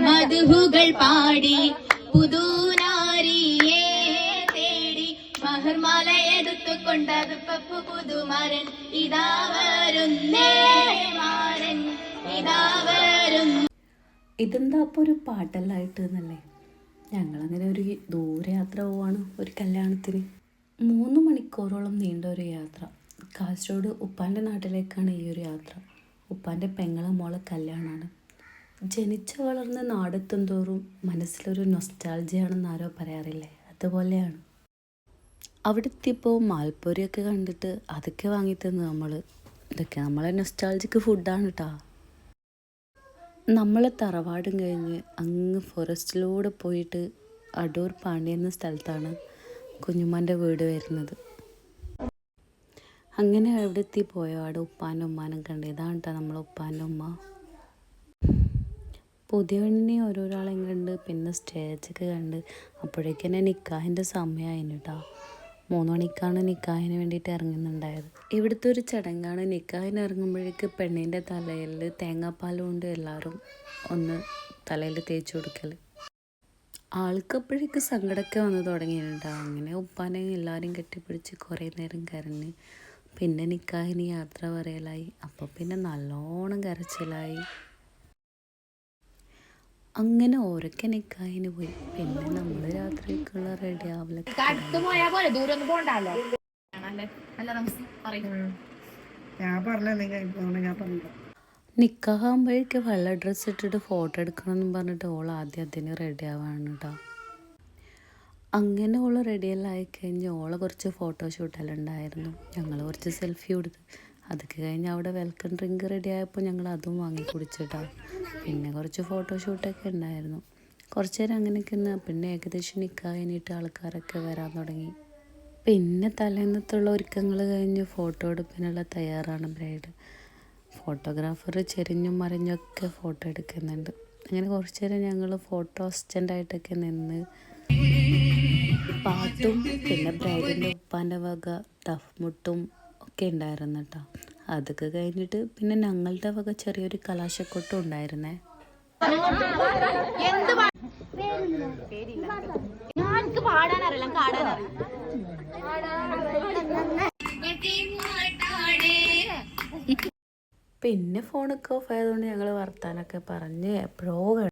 മധുഹുകൾ പാടി പുതുനാരിയെ തേടി മഹർമാലയെടുത്തുകൊണ്ടത് പപ്പു പുതുമാരൻ ഇതാ വരുന്നേ മാരൻ ഇതാ വരുന്നു. ഇതെന്താ അപ്പോൾ ഒരു പാട്ടെല്ലായിട്ട് എന്നല്ലേ. ഞങ്ങളങ്ങനെ ഒരു ദൂരയാത്ര പോവാണ് ഒരു കല്യാണത്തിന്. 3 മണിക്കൂറോളം നീണ്ട ഒരു യാത്ര. കാസർഗോഡ് ഉപ്പാൻ്റെ നാട്ടിലേക്കാണ് ഈ ഒരു യാത്ര. ഉപ്പാൻ്റെ പെങ്ങളെ മോളെ കല്യാണമാണ്. ജനിച്ച് വളർന്ന് നാടെത്തും തോറും മനസ്സിലൊരു നൊസ്റ്റാൾജിയാണെന്ന് ആരോ പറയാറില്ലേ, അതുപോലെയാണ്. അവിടെ എത്തിയപ്പോൾ മാൽപ്പൊരിയൊക്കെ കണ്ടിട്ട് അതൊക്കെ വാങ്ങിത്തന്നു നമ്മൾ. ഇതൊക്കെ നമ്മളെ നൊസ്റ്റാൾജിക്ക് ഫുഡാണ് കേട്ടോ. നമ്മൾ തറവാടും കഴിഞ്ഞ് അങ്ങ് ഫോറസ്റ്റിലൂടെ പോയിട്ട് അടൂർ പാണ്ടി എന്ന സ്ഥലത്താണ് കുഞ്ഞുമ്മാൻ്റെ വീട് വരുന്നത്. അങ്ങനെ അവിടെ എത്തി പോയോ അവിടെ ഉപ്പാനും ഉമ്മാനും കണ്ട്. ഇതാണ് കേട്ടോ നമ്മളെ ഉപ്പാൻ്റെ ഉമ്മ. പുതിയ പെണ്ണിനെ ഓരോരാളെയും കണ്ട് പിന്നെ സ്റ്റേജൊക്കെ കണ്ട് അപ്പോഴേക്കും തന്നെ നിക്കാഹിൻ്റെ സമയമായിരുന്നു കേട്ടോ. 3 മണിക്കാണ് നിക്കാഹിന് വേണ്ടിയിട്ട് ഇറങ്ങുന്നുണ്ടായത്. ഇവിടുത്തെ ഒരു ചടങ്ങാണ്. നിക്കാഹിന് ഇറങ്ങുമ്പോഴേക്ക് പെണ്ണിൻ്റെ തലയിൽ തേങ്ങാപ്പാൽ കൊണ്ട് എല്ലാവരും ഒന്ന് തലയിൽ തേച്ച് കൊടുക്കൽ. ആൾക്കപ്പോഴേക്ക് സങ്കടമൊക്കെ വന്ന് തുടങ്ങിയിട്ടുണ്ടാവും. അങ്ങനെ ഉപ്പാനെ എല്ലാവരും കെട്ടിപ്പിടിച്ച് കുറേ നേരം കരഞ്ഞ് പിന്നെ നിക്കാഹിന് യാത്ര പറയലായി. അപ്പോൾ പിന്നെ നല്ലോണം കരച്ചിലായി. അങ്ങനെ ഓരൊക്കെ നിക്കാഹിന് പോയി. പിന്നെ നമ്മൾ രാത്രിക്കുള്ള റെഡി ആവലൊക്കെ. നിക്കാഹാകുമ്പോഴേക്ക് വെള്ള ഡ്രസ്സ് ഇട്ടിട്ട് ഫോട്ടോ എടുക്കണമെന്നും പറഞ്ഞിട്ട് ഓൾ ആദ്യം അതിന് റെഡി ആവാണ് കേട്ടോ. അങ്ങനെ ഓൾ റെഡിയെല്ലാം ആയിക്കഴിഞ്ഞ് ഓളെ കുറച്ച് ഫോട്ടോഷൂട്ടെല്ലാം ഉണ്ടായിരുന്നു. ഞങ്ങൾ കുറച്ച് സെൽഫി കൊടുത്ത് അതൊക്കെ കഴിഞ്ഞ് അവിടെ വെൽക്കം ഡ്രിങ്ക് റെഡി ആയപ്പോൾ ഞങ്ങൾ അതും വാങ്ങി കുടിച്ചിട്ടാണ്. പിന്നെ കുറച്ച് ഫോട്ടോഷൂട്ടൊക്കെ ഉണ്ടായിരുന്നു. കുറച്ച് നേരം അങ്ങനെയൊക്കെ നിന്ന് പിന്നെ ഏകദേശം നിൽക്കാനായിട്ട് ആൾക്കാരൊക്കെ വരാൻ തുടങ്ങി. പിന്നെ തലേന്നത്തുള്ള ഒരുക്കങ്ങൾ കഴിഞ്ഞ് ഫോട്ടോ എടുപ്പിനുള്ള തയ്യാറാണ് ബ്രൈഡ്. ഫോട്ടോഗ്രാഫർ ചെരിഞ്ഞും മറിഞ്ഞൊക്കെ ഫോട്ടോ എടുക്കുന്നുണ്ട്. അങ്ങനെ കുറച്ച് നേരം ഞങ്ങൾ ഫോട്ടോ അസിസ്റ്റൻ്റായിട്ടൊക്കെ നിന്ന് പാട്ടും പിന്നെ ബ്രൈഡിൻ്റെ ഉപ്പാൻ്റെ വക ദഫ്മുട്ടും ഒക്കെ ഉണ്ടായിരുന്നു കേട്ടോ. അതൊക്കെ കഴിഞ്ഞിട്ട് പിന്നെ ഞങ്ങളുടെ വക ചെറിയൊരു കലാശക്കൊട്ടും ഉണ്ടായിരുന്നേ. പിന്നെ ഫോണൊക്കെ ഓഫ് ആയതുകൊണ്ട് ഞങ്ങൾ വർത്താനൊക്കെ പറഞ്ഞ് എപ്പോഴോ